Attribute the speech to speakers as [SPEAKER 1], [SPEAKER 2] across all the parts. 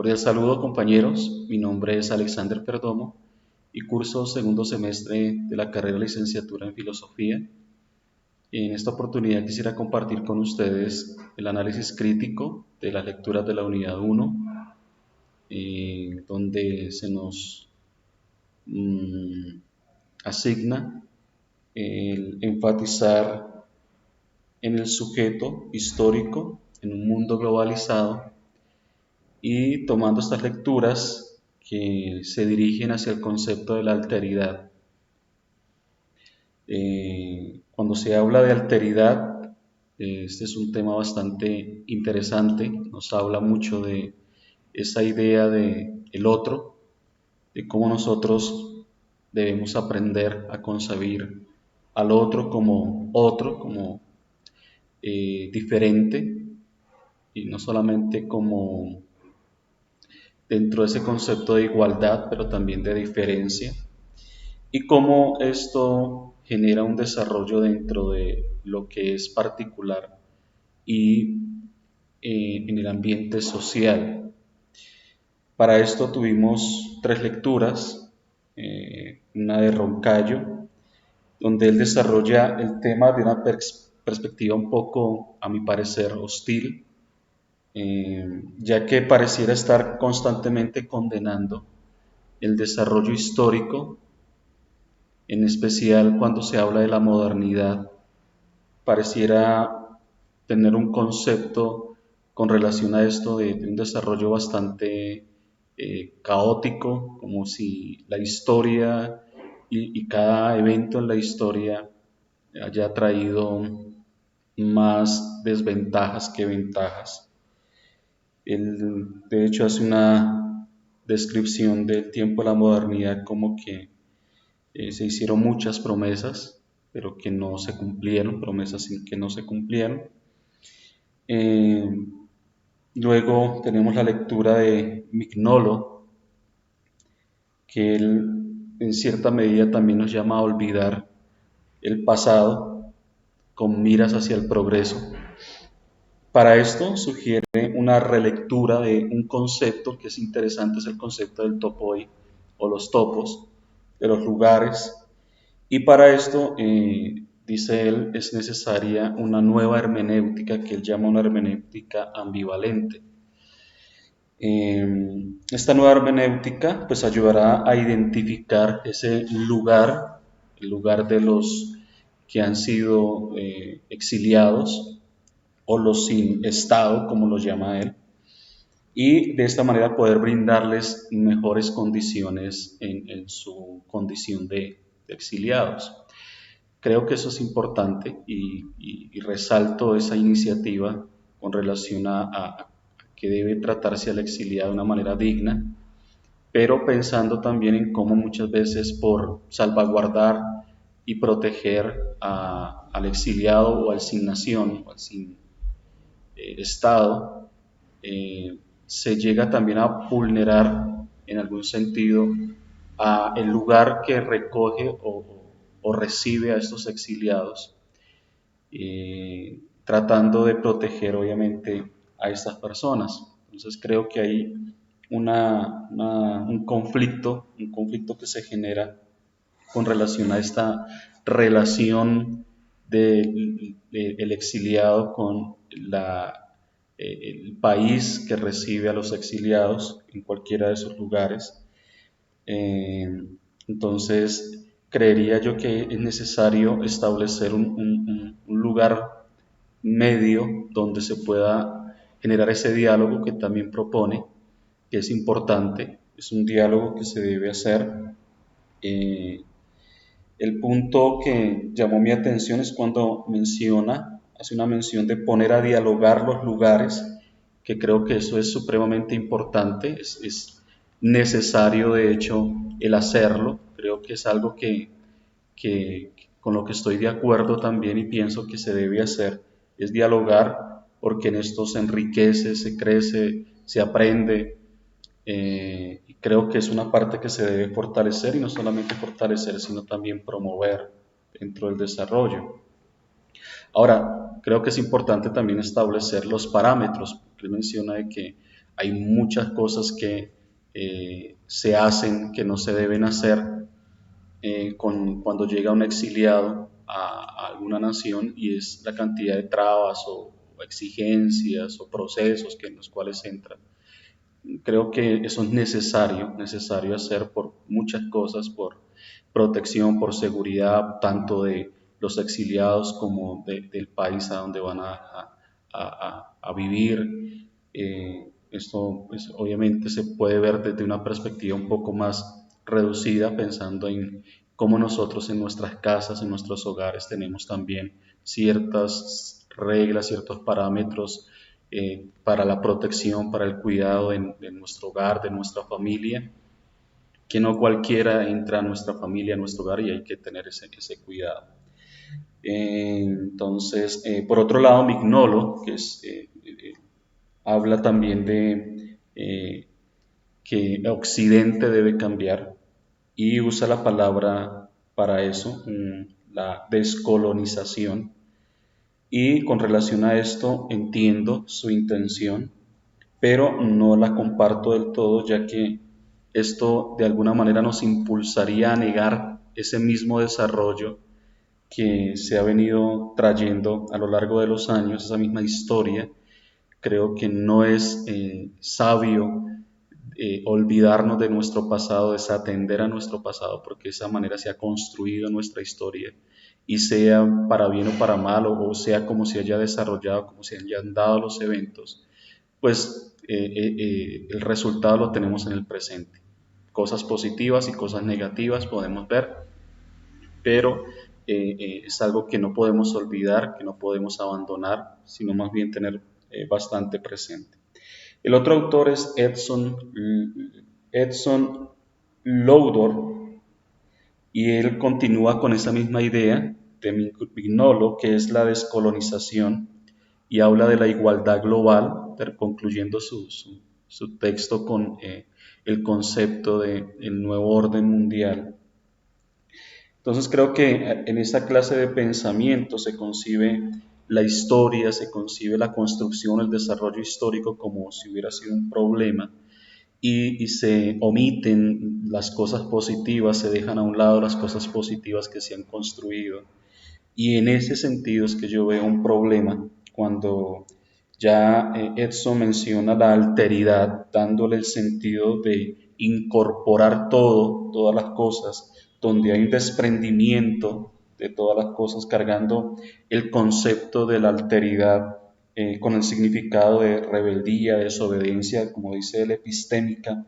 [SPEAKER 1] Cordial saludo, compañeros. Mi nombre es Alexander Perdomo y curso segundo semestre de la carrera de licenciatura en Filosofía. En esta oportunidad quisiera compartir con ustedes el análisis crítico de las lecturas de la unidad 1, donde se nos asigna el enfatizar en el sujeto histórico en un mundo globalizado, y tomando estas lecturas que se dirigen hacia el concepto de la alteridad. Cuando se habla de alteridad, este es un tema bastante interesante, nos habla mucho de esa idea de el otro, de cómo nosotros debemos aprender a concebir al otro, como diferente, y no solamente como dentro de ese concepto de igualdad, pero también de diferencia, y cómo esto genera un desarrollo dentro de lo que es particular y en el ambiente social. Para esto tuvimos tres lecturas, una de Roncayo, donde él desarrolla el tema de una perspectiva un poco, a mi parecer, hostil, ya que pareciera estar constantemente condenando el desarrollo histórico, en especial cuando se habla de la modernidad. Pareciera tener un concepto con relación a esto de un desarrollo bastante caótico, como si la historia y cada evento en la historia haya traído más desventajas que ventajas. Él, de hecho, hace una descripción del tiempo de la modernidad como que se hicieron muchas promesas, pero que no se cumplieron, promesas que no se cumplieron. Eh, Luego tenemos la lectura de Mignolo, que él en cierta medida también nos llama a olvidar el pasado con miras hacia el progreso. Para esto sugiere una relectura de un concepto que es interesante, es el concepto del topoi o los topos, de los lugares, y para esto, dice él, es necesaria una nueva hermenéutica que él llama una hermenéutica ambivalente. Esta nueva hermenéutica pues ayudará a identificar ese lugar, el lugar de los que han sido exiliados o los sin estado, como los llama él, y de esta manera poder brindarles mejores condiciones en su condición de exiliados. Creo que eso es importante y resalto esa iniciativa con relación a que debe tratarse al exiliado de una manera digna, pero pensando también en cómo muchas veces por salvaguardar y proteger al exiliado o al sin nación o al sin Estado, se llega también a vulnerar en algún sentido a el lugar que recoge o recibe a estos exiliados, tratando de proteger obviamente a estas personas. Entonces creo que hay un conflicto que se genera con relación a esta relación del exiliado con el país que recibe a los exiliados en cualquiera de esos lugares. Entonces, creería yo que es necesario establecer un lugar medio donde se pueda generar ese diálogo que también propone, que es importante, es un diálogo que se debe hacer. Eh, el punto que llamó mi atención es cuando hace una mención de poner a dialogar los lugares, que creo que eso es supremamente importante, es necesario de hecho el hacerlo, creo que es algo que con lo que estoy de acuerdo también y pienso que se debe hacer, es dialogar, porque en esto se enriquece, se crece, se aprende, y creo que es una parte que se debe fortalecer, y no solamente fortalecer, sino también promover dentro del desarrollo. Ahora, creo que es importante también establecer los parámetros, porque él menciona de que hay muchas cosas que se hacen que no se deben hacer cuando llega un exiliado a alguna nación, y es la cantidad de trabas o exigencias o procesos en los cuales entra. Creo que eso es necesario hacer por muchas cosas, por protección, por seguridad, tanto de los exiliados como del país a donde van a vivir. Esto pues, obviamente se puede ver desde una perspectiva un poco más reducida, pensando en cómo nosotros en nuestras casas, en nuestros hogares, tenemos también ciertas reglas, ciertos parámetros para la protección, para el cuidado de nuestro hogar, de nuestra familia, que no cualquiera entra a nuestra familia, a nuestro hogar, y hay que tener ese cuidado. Entonces, por otro lado, Mignolo, habla también de que Occidente debe cambiar, y usa la palabra para eso, la descolonización, y con relación a esto entiendo su intención, pero no la comparto del todo, ya que esto de alguna manera nos impulsaría a negar ese mismo desarrollo que se ha venido trayendo a lo largo de los años, esa misma historia. Creo que no es sabio olvidarnos de nuestro pasado, desatender a nuestro pasado, porque de esa manera se ha construido nuestra historia, y sea para bien o para mal, o sea como se haya desarrollado, como se hayan dado los eventos, pues el resultado lo tenemos en el presente. Cosas positivas y cosas negativas podemos ver, pero es algo que no podemos olvidar, que no podemos abandonar, sino más bien tener bastante presente. El otro autor es Edson Loudor, y él continúa con esa misma idea de Mignolo, que es la descolonización, y habla de la igualdad global, concluyendo su texto con el concepto del nuevo orden mundial. Entonces creo que en esta clase de pensamiento se concibe la historia, se concibe la construcción, el desarrollo histórico como si hubiera sido un problema, y se omiten las cosas positivas, se dejan a un lado las cosas positivas que se han construido. Y en ese sentido es que yo veo un problema cuando ya Edson menciona la alteridad, dándole el sentido de incorporar todas las cosas, donde hay un desprendimiento de todas las cosas, cargando el concepto de la alteridad con el significado de rebeldía, desobediencia, como dice él, epistémica,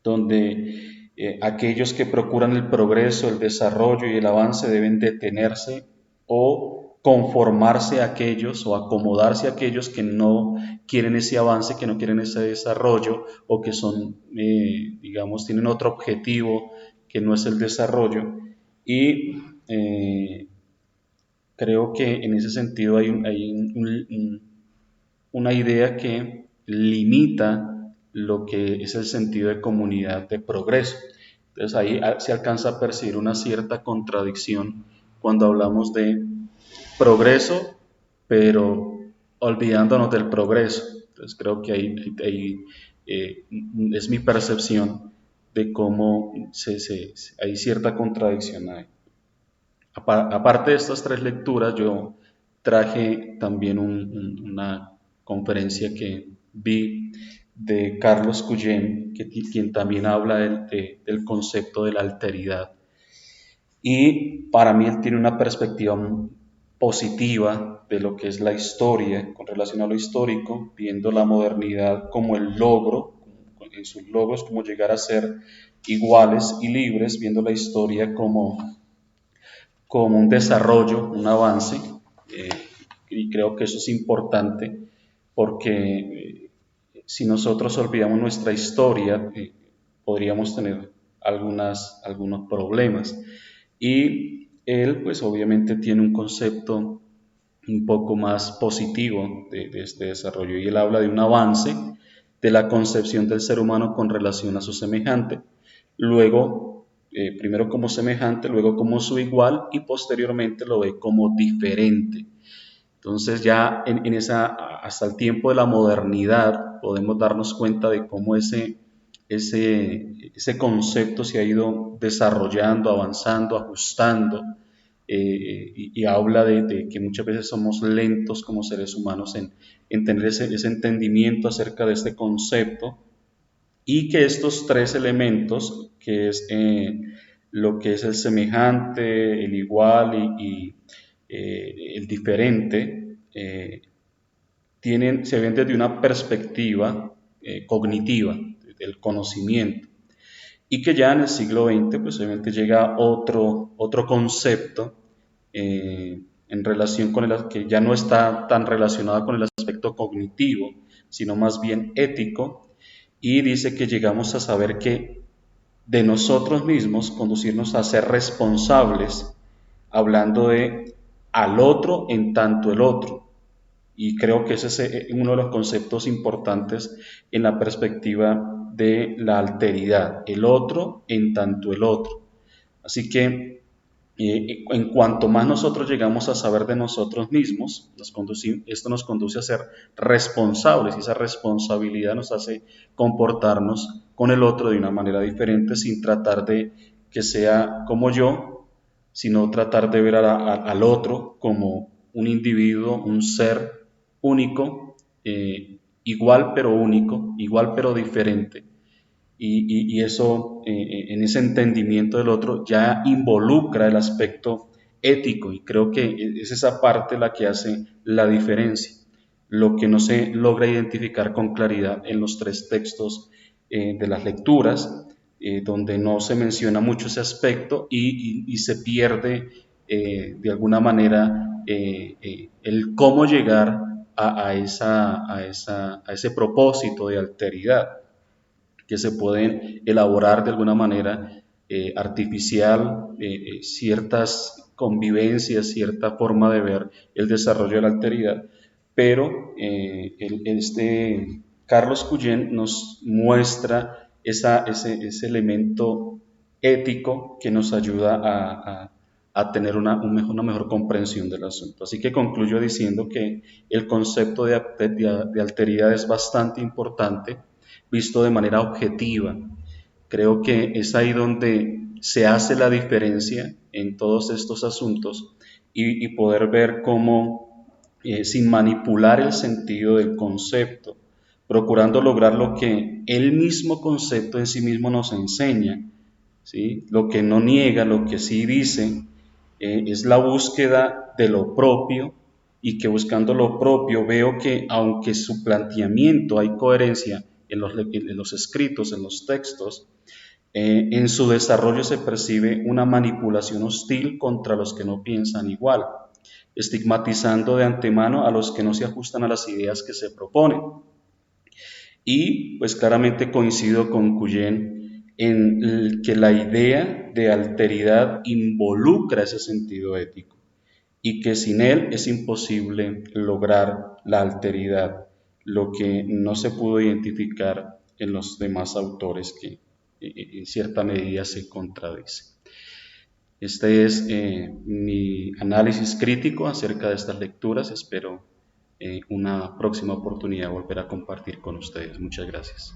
[SPEAKER 1] donde aquellos que procuran el progreso, el desarrollo y el avance deben detenerse o conformarse a aquellos o acomodarse a aquellos que no quieren ese avance, que no quieren ese desarrollo, o que son, digamos, tienen otro objetivo que no es el desarrollo. Y creo que en ese sentido hay una idea que limita lo que es el sentido de comunidad, de progreso. Entonces ahí se alcanza a percibir una cierta contradicción cuando hablamos de progreso, pero olvidándonos del progreso. Entonces creo que ahí es mi percepción de cómo hay cierta contradicción ahí. Aparte de estas tres lecturas, yo traje también una conferencia que vi de Carlos Cuyem, quien también habla del concepto de la alteridad. Y para mí él tiene una perspectiva positiva de lo que es la historia con relación a lo histórico, viendo la modernidad como el logro, en sus logros, como llegar a ser iguales y libres, viendo la historia como un desarrollo, un avance, eh, y creo que eso es importante porque si nosotros olvidamos nuestra historia, podríamos tener algunos problemas. Y él, pues obviamente tiene un concepto un poco más positivo de este desarrollo, y él habla de un avance de la concepción del ser humano con relación a su semejante. Luego, primero como semejante, luego como su igual, y posteriormente lo ve como diferente. Entonces ya hasta el tiempo de la modernidad podemos darnos cuenta de cómo ese concepto se ha ido desarrollando, avanzando, ajustando, y habla de que muchas veces somos lentos como seres humanos en tener ese entendimiento acerca de este concepto, y que estos tres elementos, que es lo que es el semejante, el igual y el diferente, se ven desde una perspectiva cognitiva, del conocimiento, y que ya en el siglo XX pues obviamente llega otro concepto en relación con el que ya no está tan relacionado con el aspecto cognitivo, sino más bien ético, y dice que llegamos a saber que de nosotros mismos conducirnos a ser responsables, hablando de al otro en tanto el otro. Y creo que ese es uno de los conceptos importantes en la perspectiva de la alteridad, el otro en tanto el otro. Así que en cuanto más nosotros llegamos a saber de nosotros mismos, esto nos conduce a ser responsables, y esa responsabilidad nos hace comportarnos con el otro de una manera diferente, sin tratar de que sea como yo, sino tratar de ver al otro como un individuo, un ser único, igual pero único, igual pero diferente. Y eso, en ese entendimiento del otro, ya involucra el aspecto ético, y creo que es esa parte la que hace la diferencia, lo que no se logra identificar con claridad en los tres textos de las lecturas, donde no se menciona mucho ese aspecto y se pierde de alguna manera el cómo llegar a ese propósito de alteridad, que se pueden elaborar de alguna manera artificial, ciertas convivencias, cierta forma de ver el desarrollo de la alteridad, pero este Carlos Cuyén nos muestra ese elemento ético que nos ayuda a tener una mejor comprensión del asunto. Así que concluyo diciendo que el concepto de alteridad es bastante importante visto de manera objetiva. Creo que es ahí donde se hace la diferencia en todos estos asuntos, y poder ver cómo, sin manipular el sentido del concepto, procurando lograr lo que el mismo concepto en sí mismo nos enseña, ¿sí? Lo que no niega, lo que sí dice, es la búsqueda de lo propio, y que buscando lo propio veo que aunque su planteamiento hay coherencia en los escritos, en los textos, en su desarrollo se percibe una manipulación hostil contra los que no piensan igual, estigmatizando de antemano a los que no se ajustan a las ideas que se proponen. Y pues claramente coincido con Cuyén en que la idea de alteridad involucra ese sentido ético, y que sin él es imposible lograr la alteridad, lo que no se pudo identificar en los demás autores, que en cierta medida se contradicen. Este es mi análisis crítico acerca de estas lecturas. Espero una próxima oportunidad volver a compartir con ustedes. Muchas gracias.